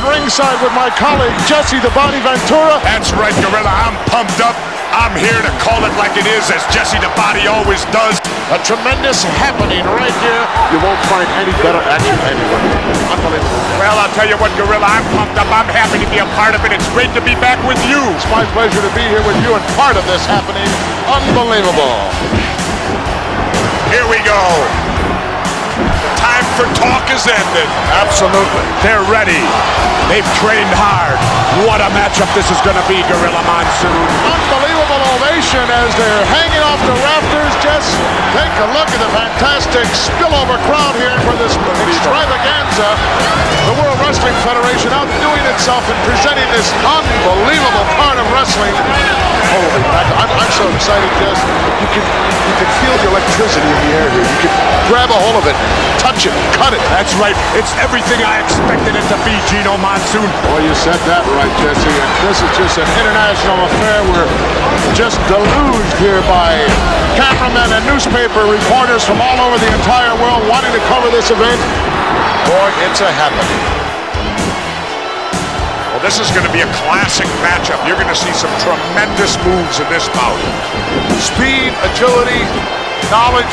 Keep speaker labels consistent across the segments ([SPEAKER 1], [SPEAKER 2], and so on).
[SPEAKER 1] ringside with my colleague, Jesse the Body Ventura.
[SPEAKER 2] That's right, Gorilla. I'm pumped up. I'm here to call it like it is, as Jesse the Body always does.
[SPEAKER 1] A tremendous happening right here. You won't find any better action anywhere. Unbelievable.
[SPEAKER 2] Well, I'll tell you what, Gorilla, I'm pumped up. I'm happy to be a part of it. It's great to be back with you.
[SPEAKER 1] It's my pleasure to be here with you and part of this happening. Unbelievable.
[SPEAKER 2] Here we go. The time for talk is ended.
[SPEAKER 1] Absolutely.
[SPEAKER 2] They're ready. They've trained hard. What a matchup this is going to be, Gorilla Monsoon.
[SPEAKER 1] Unbelievable ovation as they're hanging off the rafters. Just take a look at the fantastic spillover crowd here for this extravaganza. The World Wrestling Federation outdoing itself and presenting this unbelievable part of wrestling. Holy mackerel. I'm so excited, Jess. You can feel the electricity in the air here. You can grab a hold of it, touch it, cut it.
[SPEAKER 2] That's right. It's everything I expected it to be, Gino Monsoon.
[SPEAKER 1] Well, you said that right, Jesse. And this is just an international affair. We're just deluged here by cameramen and newspaper reporters from all over the entire world wanting to cover this event. Boy, it's a happening.
[SPEAKER 2] Well, this is going to be a classic matchup. You're going to see some tremendous moves in this bout.
[SPEAKER 1] Speed, agility, knowledge,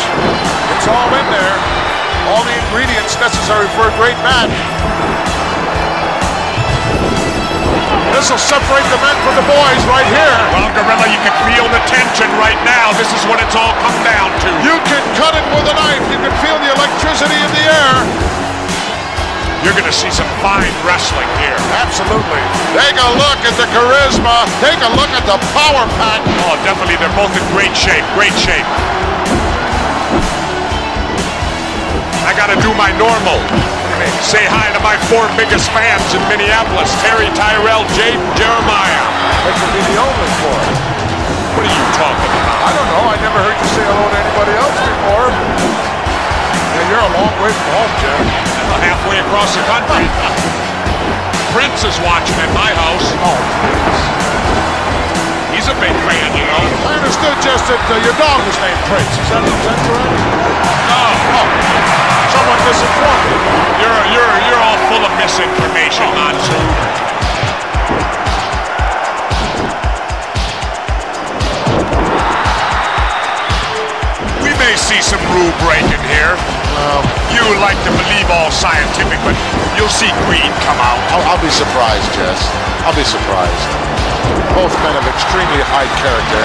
[SPEAKER 1] it's all in there. All the ingredients necessary for a great match. This will separate the men from the boys right here.
[SPEAKER 2] Well, Gorilla, you can feel the tension right now. This is what it's all come down to.
[SPEAKER 1] You can cut it with a knife. You can feel the electricity in the air.
[SPEAKER 2] You're going to see some fine wrestling here.
[SPEAKER 1] Absolutely. Take a look at the charisma. Take a look at the power pack.
[SPEAKER 2] Oh, definitely. They're both in great shape. Great shape. I got to do my normal. Say hi to my 4 biggest fans in Minneapolis, Terry, Tyrell, Jade, and Jeremiah.
[SPEAKER 1] That could be the only 4.
[SPEAKER 2] What are you talking about?
[SPEAKER 1] I don't know. I never heard you say hello to anybody else before. Yeah, you're a long way from home, Jeff.
[SPEAKER 2] Well, halfway across the country. Prince is watching at my house.
[SPEAKER 1] Oh, Prince.
[SPEAKER 2] He's a big fan, you know.
[SPEAKER 1] I understood just that your dog was named Prince. Is that correct?
[SPEAKER 2] No.
[SPEAKER 1] Oh. Someone misinformed me.
[SPEAKER 2] You're all full of misinformation, Monsoon. We may see some rule breaking here. You like to believe all scientific, but you'll see greed come out.
[SPEAKER 1] I'll be surprised, Jess. I'll be surprised. Both men of extremely high character.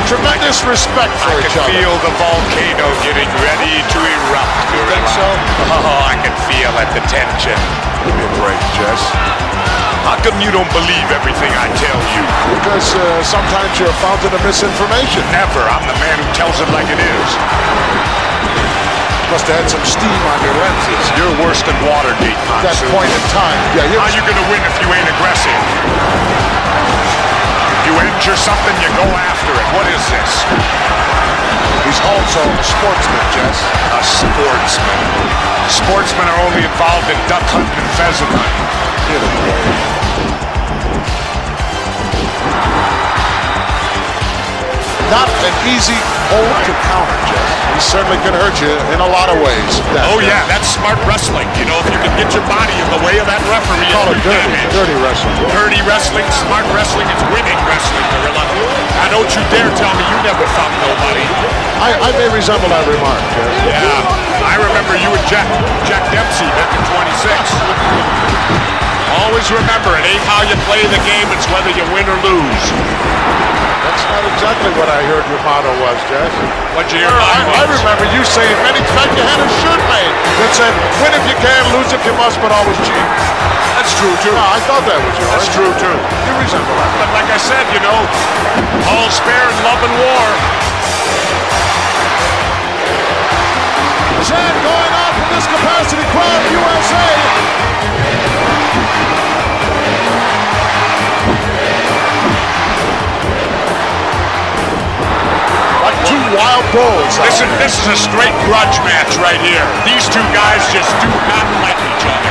[SPEAKER 1] Tremendous respect for each other.
[SPEAKER 2] I can feel the volcano getting ready to erupt.
[SPEAKER 1] You think so?
[SPEAKER 2] Oh, I can feel it, the tension.
[SPEAKER 1] Give me a break, Jess.
[SPEAKER 2] How come you don't believe everything I tell you?
[SPEAKER 1] Because sometimes you're a fountain of misinformation.
[SPEAKER 2] Never. I'm the man who tells it like it is.
[SPEAKER 1] Must have had some steam on your lenses.
[SPEAKER 2] You're worse than Watergate, Monsoon.
[SPEAKER 1] At that point in time. Yeah,
[SPEAKER 2] how you gonna win if you ain't aggressive? If you injure something, you go after it. What is this?
[SPEAKER 1] He's also a sportsman, Jess.
[SPEAKER 2] A sportsman. Sportsmen are only involved in duck hunting and pheasant hunting.
[SPEAKER 1] Get it, boy. Not an easy hold to counter, Jeff. He certainly can hurt you in a lot of ways.
[SPEAKER 2] Yeah, that's smart wrestling. You know, if you can get your body in the way of that referee,
[SPEAKER 1] call it dirty wrestling.
[SPEAKER 2] Dirty wrestling, smart wrestling is winning wrestling, Gorilla. Now, don't you dare tell me you never thumped nobody.
[SPEAKER 1] I may resemble that remark, Jeff.
[SPEAKER 2] Yeah, I remember you and Jack Dempsey back in 26. Always remember, it ain't how you play the game, it's whether you win or lose.
[SPEAKER 1] That's not exactly what I heard your motto was, Jeff.
[SPEAKER 2] What'd you hear I
[SPEAKER 1] remember you saying many times you had a shirt made that said, win if you can, lose if you must, but always cheat.
[SPEAKER 2] That's true, too.
[SPEAKER 1] No, I thought that was yours.
[SPEAKER 2] That's true, too.
[SPEAKER 1] You resemble that.
[SPEAKER 2] But like I said, you know, all's fair in love and war.
[SPEAKER 1] Chant going on from this capacity crowd, USA. Like 2 wild bulls.
[SPEAKER 2] This is a straight grudge match right here. These 2 guys just do not like each other.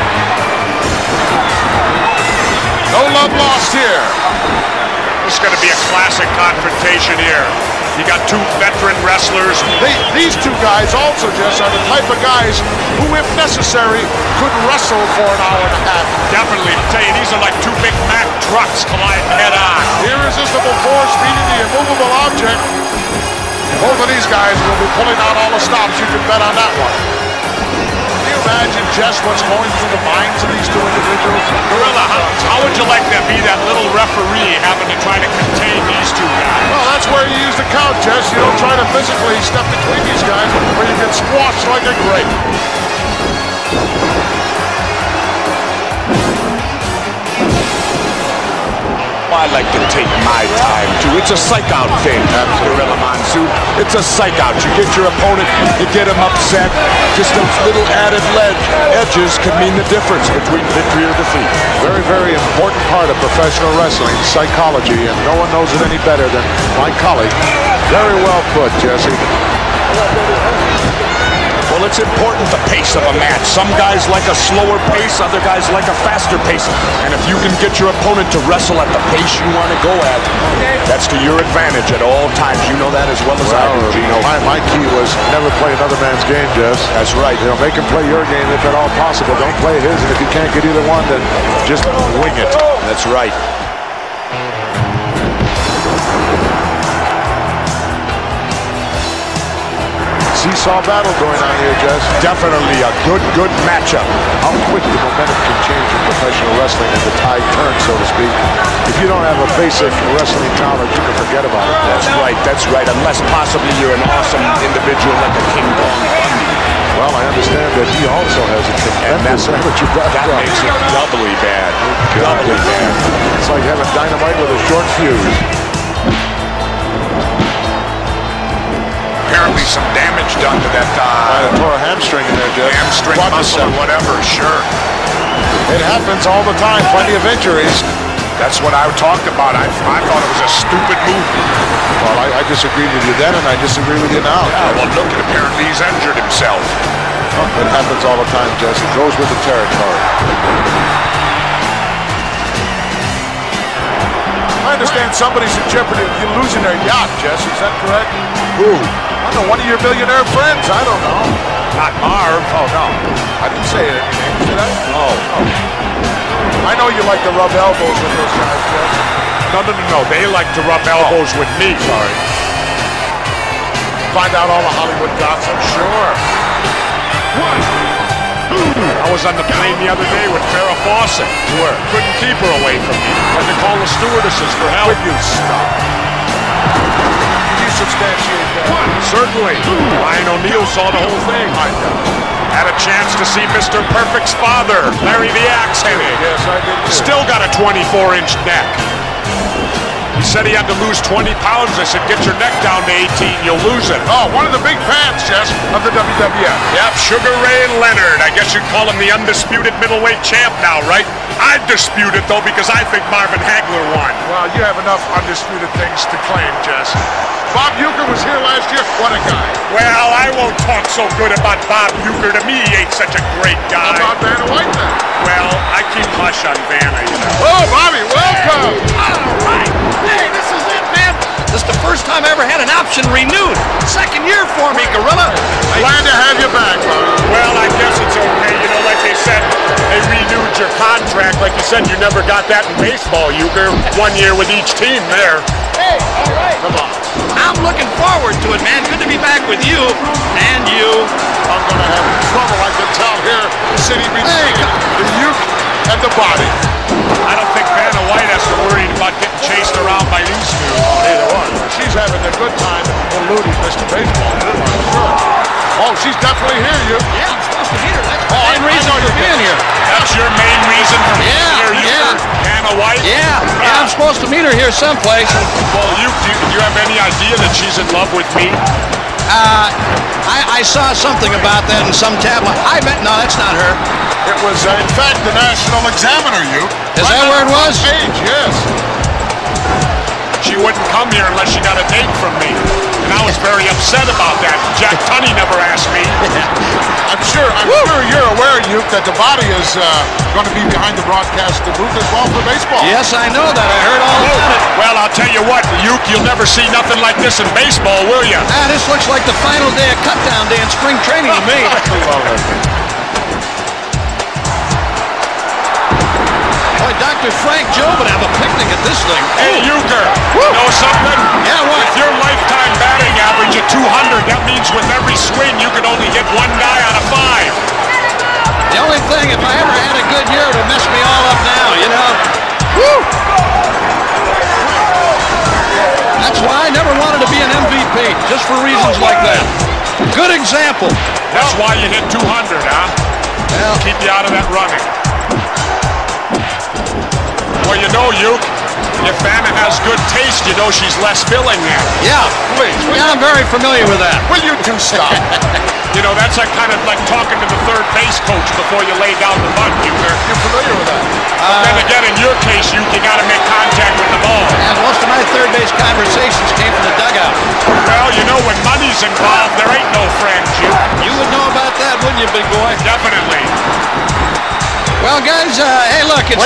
[SPEAKER 1] No love lost here.
[SPEAKER 2] This is going to be a classic confrontation here. You got two veteran wrestlers.
[SPEAKER 1] These two guys also just are the type of guys who, if necessary, could wrestle for an hour and a half.
[SPEAKER 2] Definitely. I tell you, these are like two Big Mac trucks colliding head on.
[SPEAKER 1] Irresistible force meeting the immovable object. Both of these guys will be pulling out all the stops. You can bet on that one. Can you imagine just what's going through the minds of these two individuals?
[SPEAKER 2] Gorilla, how would you like to be that little referee having to try to contain these two guys?
[SPEAKER 1] Well, that's where you use the count, Jess. You don't try to physically step between these guys where you get squashed like a grape.
[SPEAKER 3] I like to take my time, too. It's a psych-out thing, Gorilla Monsoon. It's a psych-out. You get your opponent, you get him upset. Just those little added edges can mean the difference between victory or defeat.
[SPEAKER 1] Very, very important part of professional wrestling, psychology, and no one knows it any better than my colleague. Very well put, Jesse.
[SPEAKER 3] Well, it's important, the pace of a match. Some guys like a slower pace, other guys like a faster pace. And if you can get your opponent to wrestle at the pace you want to go at, that's to your advantage at all times. You know that as well as I do, Gino.
[SPEAKER 1] My key was never play another man's game, Jess.
[SPEAKER 3] That's right.
[SPEAKER 1] You know, make him play your game if at all possible. Don't play his, and if you can't get either one, then just wing it.
[SPEAKER 3] That's right.
[SPEAKER 1] Seesaw battle going on here, Jess.
[SPEAKER 3] Definitely a good matchup.
[SPEAKER 1] How quick the momentum can change in professional wrestling and the tide turns, so to speak. If you don't have a basic wrestling knowledge, you can forget about it.
[SPEAKER 3] That's right. Unless possibly you're an awesome individual like a King Kong Bundy.
[SPEAKER 1] Well, I understand that he also has a tremendous amateur background.
[SPEAKER 3] That makes it doubly bad. Doubly bad.
[SPEAKER 1] It's like having dynamite with a short fuse.
[SPEAKER 2] Apparently some damage done to that
[SPEAKER 1] tore a hamstring in there, Jeff.
[SPEAKER 2] Hamstring muscle or whatever, sure.
[SPEAKER 1] It happens all the time, plenty of injuries.
[SPEAKER 2] That's what I talked about. I thought it was a stupid move.
[SPEAKER 1] Well, I disagreed with you then, and I disagree with you now.
[SPEAKER 2] Yeah, well, look, apparently he's injured himself.
[SPEAKER 1] It happens all the time, Jess. It goes with the territory. I understand somebody's in jeopardy of losing their yacht, Jess. Is that correct?
[SPEAKER 3] Who?
[SPEAKER 1] I don't know, one of your billionaire friends. I don't know.
[SPEAKER 2] Not Marv.
[SPEAKER 1] Oh, no. I didn't say any names, did I?
[SPEAKER 2] Oh.
[SPEAKER 1] I know you like to rub elbows with those guys, Jess.
[SPEAKER 2] No. They like to rub elbows with me.
[SPEAKER 1] Sorry. Find out all the Hollywood gossip.
[SPEAKER 2] Sure. I was on the plane the other day with Farrah Fawcett.
[SPEAKER 1] Where?
[SPEAKER 2] Couldn't keep her away from me. Had to call the stewardesses for help.
[SPEAKER 1] Will you stop? Can you substantiate that?
[SPEAKER 2] Certainly. Ryan O'Neal saw the whole thing.
[SPEAKER 1] I know.
[SPEAKER 2] Had a chance to see Mr. Perfect's father, Larry the Axe Hennig.
[SPEAKER 1] Yes, I did too.
[SPEAKER 2] Still got a 24-inch neck. He said he had to lose 20 pounds. I said, get your neck down to 18, you'll lose it.
[SPEAKER 1] Oh, one of the big fans, Jess, of the WWF.
[SPEAKER 2] Yep, Sugar Ray Leonard. I guess you'd call him the undisputed middleweight champ now, right? I'd dispute it, though, because I think Marvin Hagler won.
[SPEAKER 1] Well, you have enough undisputed things to claim, Jess. Bob Uecker was here last year. What a guy.
[SPEAKER 2] Well, I won't talk so good about Bob Uecker. To me, he ain't such a great guy.
[SPEAKER 1] How about Vanna White, then?
[SPEAKER 2] Well, I keep hush on Vanna, you know.
[SPEAKER 1] Oh, Bobby, welcome.
[SPEAKER 4] All right. Hey, this is it, man. This is the first time I ever had an option renewed. Second year for me, Gorilla.
[SPEAKER 1] Glad to have you back, Bobby.
[SPEAKER 2] Well, I guess it's okay. You know, like they said, they renewed your contract. Like you said, you never got that in baseball, Uecker. 1 year with each team there.
[SPEAKER 4] Hey, all right.
[SPEAKER 1] Come on.
[SPEAKER 4] I'm looking forward to it, man. Good to be back with you and you.
[SPEAKER 1] I'm going to have trouble, I can tell here, sitting between the youth and the body.
[SPEAKER 2] I don't think Vanna White has to worry about getting chased around by these two.
[SPEAKER 1] Neither one. She's having a good time eluding Mr. Baseball. Sure. Oh, she's definitely here, you.
[SPEAKER 4] Yeah, I'm supposed to meet her. That's the
[SPEAKER 1] Oh,
[SPEAKER 4] main reason for being here.
[SPEAKER 2] That's your main reason for being here, Uecker? Vanna White?
[SPEAKER 4] Yeah, I'm supposed to meet her here someplace.
[SPEAKER 2] Well, do you have any idea that she's in love with me?
[SPEAKER 4] I saw something about that in some tabloid. No, that's not her.
[SPEAKER 1] It was, in fact, the National Examiner, you.
[SPEAKER 4] Is that where it was?
[SPEAKER 1] Page, yes.
[SPEAKER 2] She wouldn't come here unless she got a date from me. And I was very upset about that. Jack Tunney never asked me.
[SPEAKER 1] I'm sure you're aware, Uke, that the body is going to be behind the broadcast booth as well for baseball.
[SPEAKER 4] Yes, I know that. I heard all about it.
[SPEAKER 2] Well, I'll tell you what, Uke, you'll never see nothing like this in baseball, will you?
[SPEAKER 4] This looks like the final day of cut-down day in spring training to me. Boy, Dr. Frank Joe would have a picnic at this thing.
[SPEAKER 2] Hey, Uker, you know something?
[SPEAKER 4] Yeah, what?
[SPEAKER 2] With your lifetime batting average at 200, that means with every swing you could only hit one guy out of 5.
[SPEAKER 4] The only thing, if I ever had a good year, it would mess me all up now, you know? Woo! That's why I never wanted to be an MVP, just for reasons like that. Good example.
[SPEAKER 2] That's why you hit 200, huh?
[SPEAKER 4] Well,
[SPEAKER 2] Keep you out of that running. Well, you know, Uke, if Vanna has good taste, you know she's less filling then.
[SPEAKER 4] yeah.
[SPEAKER 1] Please,
[SPEAKER 4] Yeah, I'm very familiar with that.
[SPEAKER 1] will you two stop?
[SPEAKER 2] You know, that's kind of like talking to the third base coach before you lay down the bunt, Uker.
[SPEAKER 1] You're familiar with that?
[SPEAKER 2] Then again, in your case, Uke, you got to make contact with the ball.
[SPEAKER 4] And most of my third base conversations came from the dugout.
[SPEAKER 2] Well, you know, when money's involved, there ain't no friends, Uke.
[SPEAKER 4] You would know about that, wouldn't you, big boy?
[SPEAKER 2] Definitely.
[SPEAKER 4] Well, guys, hey, look, it's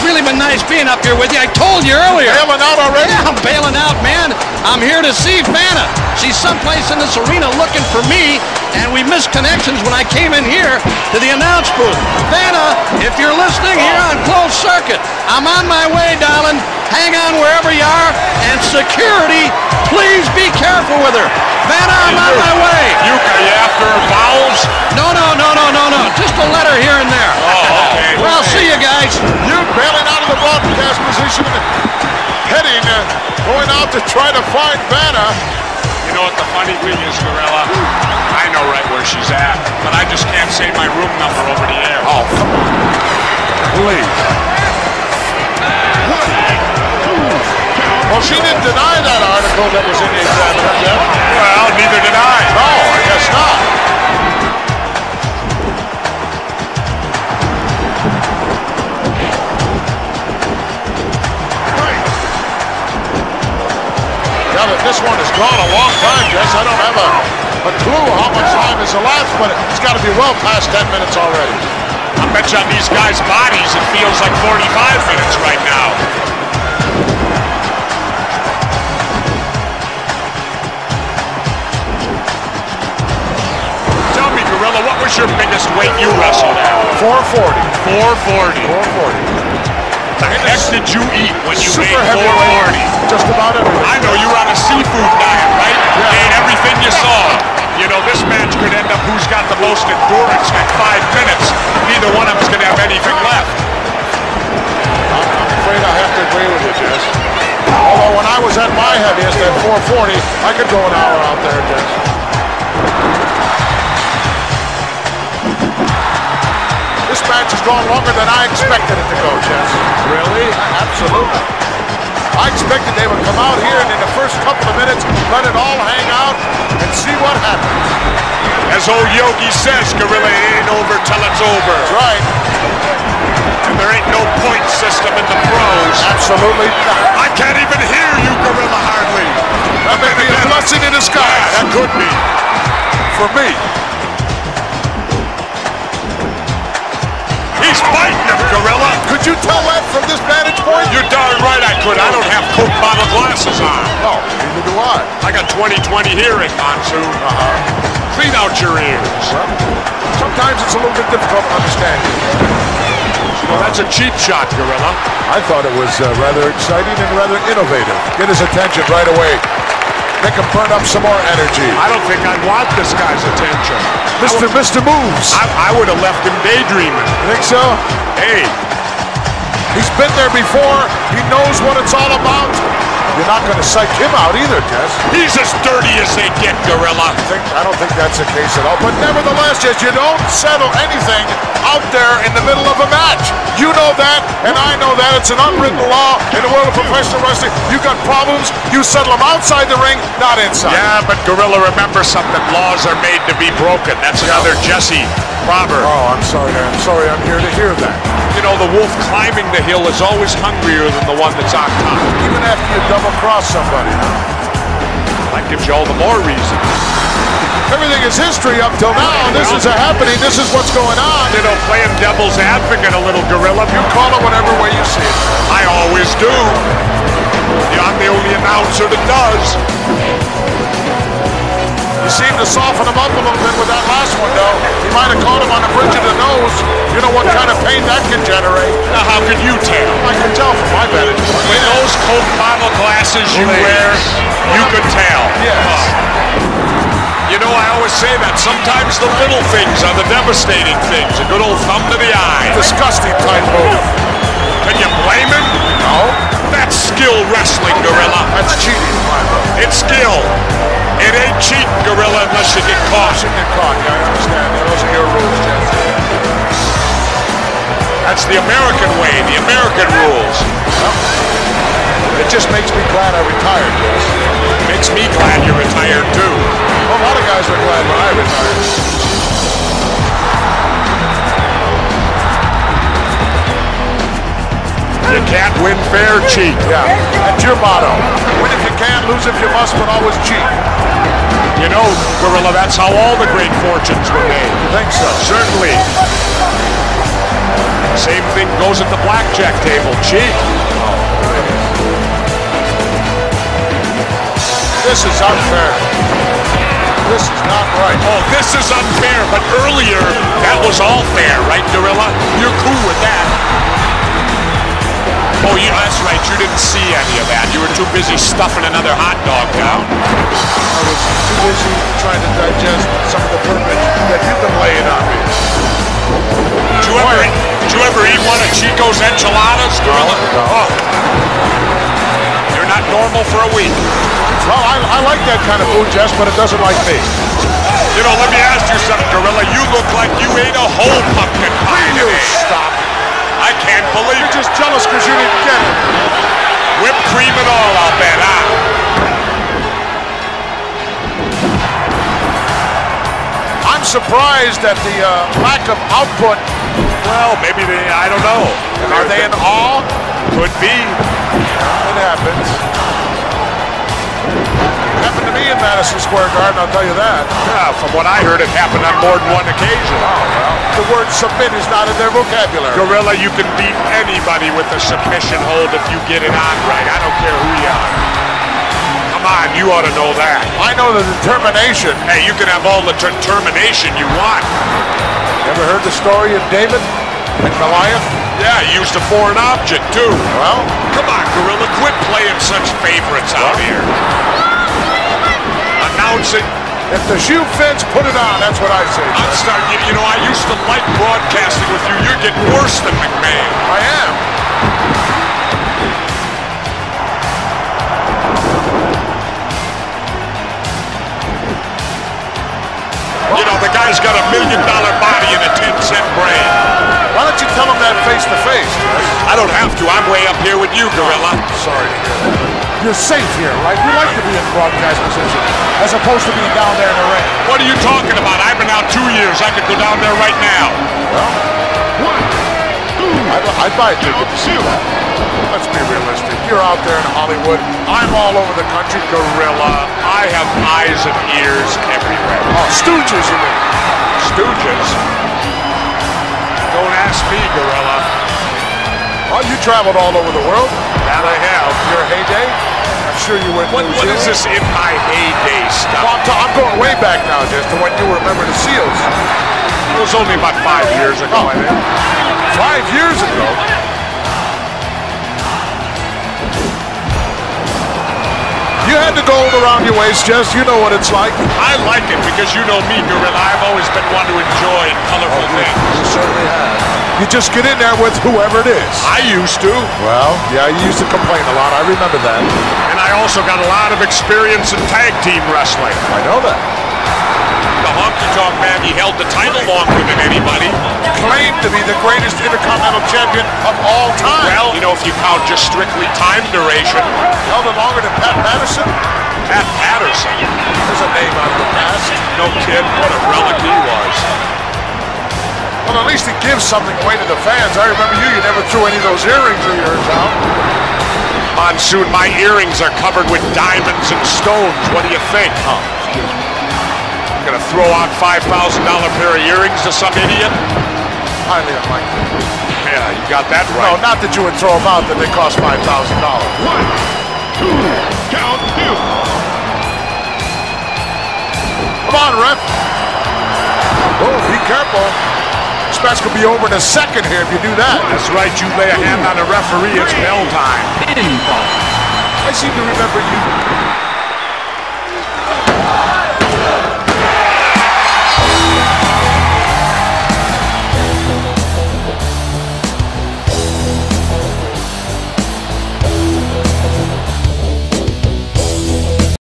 [SPEAKER 4] really been nice being up here with you. I told you earlier.
[SPEAKER 1] Bailing out already?
[SPEAKER 4] Yeah, I'm bailing out, man. I'm here to see Vanna. She's someplace in this arena looking for me, and we missed connections when I came in here to the announce booth. Vanna, if you're listening here on closed circuit, I'm on my way, darling. Hang on wherever you are, and security, please be careful with her. Vanna, I'm on my way.
[SPEAKER 2] Uke, are you after her vowels?
[SPEAKER 4] No. Just a letter here and there.
[SPEAKER 2] Oh, okay.
[SPEAKER 4] Well, see you guys.
[SPEAKER 1] You're bailing out of the broadcast position, heading, going out to try to find Vanna.
[SPEAKER 2] You know what the funny thing is, Gorilla? I know right where she's at, but I just can't say my room number over the air.
[SPEAKER 1] Oh, come on. Please. Well, she didn't deny that article that was in the Examiner, Jeff.
[SPEAKER 2] Well, neither did I.
[SPEAKER 1] No, I guess not. Yeah, but this one has gone a long time, Jess. I don't have a clue how much time is elapsed, but it's got to be well past 10 minutes already.
[SPEAKER 2] I bet you on these guys' bodies it feels like 45 minutes right now. Tell me, Gorilla, what was your biggest weight you wrestled at?
[SPEAKER 1] 440.
[SPEAKER 2] 440.
[SPEAKER 1] 440.
[SPEAKER 2] The heck did you eat when you
[SPEAKER 1] Super
[SPEAKER 2] weighed
[SPEAKER 1] heavyweight.
[SPEAKER 2] 440?
[SPEAKER 1] Just about everything.
[SPEAKER 2] I know you were on a seafood diet, right? You ate everything you saw. You know, this match could end up who's got the most endurance at 5 minutes. Neither one of us could have anything left.
[SPEAKER 1] I'm afraid I have to agree with you, Jess. Although when I was at my heaviest at 440, I could go an hour out there, Jess. This match has gone longer than I expected it to go, Jess.
[SPEAKER 2] Really?
[SPEAKER 1] Absolutely. I expected they would come out here and in the first couple of minutes, let it all hang out and see what happens.
[SPEAKER 2] As old Yogi says, Gorilla, it ain't over till it's over.
[SPEAKER 1] That's right.
[SPEAKER 2] And there ain't no point system in the pros.
[SPEAKER 1] Absolutely not.
[SPEAKER 2] I can't even hear you, Gorilla, hardly.
[SPEAKER 1] That may be a blessing in disguise.
[SPEAKER 2] Yeah, that could be.
[SPEAKER 1] For me.
[SPEAKER 2] He's fighting him, Gorilla.
[SPEAKER 1] Could you tell that from this vantage point?
[SPEAKER 2] You're darn right I could. I don't have Coke bottle glasses on.
[SPEAKER 1] No, neither do I.
[SPEAKER 2] I got 20/20 hearing, Monsoon. Clean out your ears.
[SPEAKER 1] Well, sometimes it's a little bit difficult to understand you.
[SPEAKER 2] Well, that's a cheap shot, Gorilla.
[SPEAKER 1] I thought it was rather exciting and rather innovative. Get his attention right away. Make him burn up some more energy.
[SPEAKER 2] I don't think I'd want this guy's attention.
[SPEAKER 1] Mr. Moves.
[SPEAKER 2] I would have left him daydreaming.
[SPEAKER 1] You think so?
[SPEAKER 2] Hey,
[SPEAKER 1] He's been there before. He knows what it's all about. You're not going to psych him out either, Jess.
[SPEAKER 2] he's as dirty as they get, Gorilla.
[SPEAKER 1] I don't think that's the case at all. But nevertheless, Jess, you don't settle anything out there in the middle of a match. You know that, and I know that. It's an unwritten law in the world of professional wrestling. You got problems, you settle them outside the ring, not inside.
[SPEAKER 2] Yeah, but Gorilla, remember something. Laws are made to be broken. That's another Jesse proverb.
[SPEAKER 1] Oh, I'm sorry I'm here to hear that.
[SPEAKER 2] You know, the wolf climbing the hill is always hungrier than the one that's on top.
[SPEAKER 1] Even after you double-cross somebody, huh?
[SPEAKER 2] That gives you all the more reason.
[SPEAKER 1] Everything is history up till now. This is a happening. This is what's going on.
[SPEAKER 2] You know, playing devil's advocate a little, Gorilla.
[SPEAKER 1] You call it whatever way you see it.
[SPEAKER 2] I always do. Yeah, I'm the only announcer that does.
[SPEAKER 1] You seem to soften him up a little bit with that last one, though. He might have caught him on the bridge of the nose. You know what kind of pain that can generate.
[SPEAKER 2] Now, how can you tell?
[SPEAKER 1] I can tell from my vantage point.
[SPEAKER 2] With those Coke bottle glasses you wear, you could tell.
[SPEAKER 1] Yes.
[SPEAKER 2] You know, I always say that. Sometimes the little things are the devastating things. A good old thumb to the eye.
[SPEAKER 1] Disgusting type move.
[SPEAKER 2] Can you blame him?
[SPEAKER 1] No.
[SPEAKER 2] That's skill wrestling, Gorilla.
[SPEAKER 1] That's cheating, my brother.
[SPEAKER 2] It's skill. It ain't cheating, Gorilla, unless you get caught.
[SPEAKER 1] Unless you get caught, yeah, I understand. Those are your rules, Jeff.
[SPEAKER 2] That's the American way, the American rules.
[SPEAKER 1] Well, it just makes me glad I retired, Jeff.
[SPEAKER 2] Makes me glad you're retired, too.
[SPEAKER 1] Well, a lot of guys were glad when I retired.
[SPEAKER 2] You can't win fair, cheat.
[SPEAKER 1] Yeah, that's your motto. Win if you can, lose if you must, but always cheat.
[SPEAKER 2] You know, Gorilla, that's how all the great fortunes were made.
[SPEAKER 1] You think so?
[SPEAKER 2] Certainly. Same thing goes at the blackjack table. Cheat.
[SPEAKER 1] This is unfair. This is not right.
[SPEAKER 2] Oh, this is unfair, but earlier, that was all fair, right, Gorilla? You're cool with that. Oh, that's right. You didn't see any of that. You were too busy stuffing another hot dog down.
[SPEAKER 1] I was too busy trying to digest some of the verbiage that you've been laying on me.
[SPEAKER 2] Did you ever eat one of Chico's enchiladas, Gorilla?
[SPEAKER 1] No.
[SPEAKER 2] Oh. You're not normal for a week.
[SPEAKER 1] Well, I like that kind of food, Jess, but it doesn't like me.
[SPEAKER 2] You know, let me ask you something, Gorilla. You look like you ate a whole pumpkin pie today.
[SPEAKER 1] Stop.
[SPEAKER 2] I can't believe
[SPEAKER 1] You're just jealous because you didn't get it.
[SPEAKER 2] Whipped cream and all, I'll bet, huh?
[SPEAKER 1] I'm surprised at the lack of output.
[SPEAKER 2] Well, maybe I don't know.
[SPEAKER 1] Are they in awe?
[SPEAKER 2] Could be.
[SPEAKER 1] It happens. Happened to me in Madison Square Garden, I'll tell you that.
[SPEAKER 2] Yeah, from what I heard, it happened on more than one occasion.
[SPEAKER 1] Oh, well. The word submit is not in their vocabulary.
[SPEAKER 2] Gorilla, you can beat anybody with a submission hold if you get it on right. I don't care who you are. Come on, you ought to know that.
[SPEAKER 1] I know the determination.
[SPEAKER 2] Hey, you can have all the determination you want.
[SPEAKER 1] Ever heard the story of David and Goliath?
[SPEAKER 2] Yeah, he used a foreign object, too.
[SPEAKER 1] Well,
[SPEAKER 2] come on, Gorilla, quit playing such favorites out here. Announcing.
[SPEAKER 1] If the shoe fits, put it on. That's what I say.
[SPEAKER 2] I'm starting. You know, I used to like broadcasting with you. You're getting worse than McMahon.
[SPEAKER 1] I am.
[SPEAKER 2] You know, the guy's got $1 million body and a 10-cent brain.
[SPEAKER 1] Why don't you tell him that face to face?
[SPEAKER 2] I don't have to. I'm way up here with you, Gorilla.
[SPEAKER 1] Sorry to hear that. You're safe here, right? You like to be in broadcast position as opposed to being down there in the ring.
[SPEAKER 2] What are you talking about? I've been out 2 years. I could go down there right now.
[SPEAKER 1] Well, I'd buy a ticket to see that. Let's be realistic. You're out there in Hollywood. I'm all over the country.
[SPEAKER 2] Gorilla, I have eyes and ears everywhere.
[SPEAKER 1] Oh, Stooges, you mean?
[SPEAKER 2] Stooges? Don't ask me, Gorilla.
[SPEAKER 1] Well, you traveled all over the world.
[SPEAKER 2] That I have.
[SPEAKER 1] Your heyday? I'm sure you went to New
[SPEAKER 2] What is
[SPEAKER 1] Zealand.
[SPEAKER 2] this in my heyday stuff?
[SPEAKER 1] Well, I'm going way back now, just to when you were a member of the SEALs.
[SPEAKER 2] It was only about 5 years ago, I think.
[SPEAKER 1] 5 years ago? You had the gold around your waist, Jess. You know what it's like.
[SPEAKER 2] I like it because you know me, Gorilla. I've always been one to enjoy colorful things.
[SPEAKER 1] You certainly have. You just get in there with whoever it is.
[SPEAKER 2] I used to.
[SPEAKER 1] Well, yeah, you used to complain a lot. I remember that.
[SPEAKER 2] And I also got a lot of experience in tag team wrestling.
[SPEAKER 1] I know that.
[SPEAKER 2] The honky-tonk man, he held the title longer than anybody.
[SPEAKER 1] Claimed to be the greatest Intercontinental Champion of all time.
[SPEAKER 2] Well, you know, if you count just strictly time duration.
[SPEAKER 1] Held it longer than Pat Patterson?
[SPEAKER 2] Pat Patterson?
[SPEAKER 1] There's a name out of the past.
[SPEAKER 2] No kid, what a relic he was.
[SPEAKER 1] Well, at least he gives something away to the fans. I remember you never threw any of those earrings of yours out.
[SPEAKER 2] Monsoon, my earrings are covered with diamonds and stones. What do you think?
[SPEAKER 1] Oh,
[SPEAKER 2] I'm gonna throw out $5,000 pair of earrings to some idiot?
[SPEAKER 1] highly unlikely.
[SPEAKER 2] Yeah, you got that right.
[SPEAKER 1] No, not that you would throw them out, that they cost $5,000.
[SPEAKER 5] 1, 2, count 2.
[SPEAKER 1] Come on, ref. Oh, be careful. This match could be over in a second here if you do that.
[SPEAKER 2] That's right, you lay a hand on the referee, it's bell time.
[SPEAKER 5] Pinfall.
[SPEAKER 1] I seem to remember you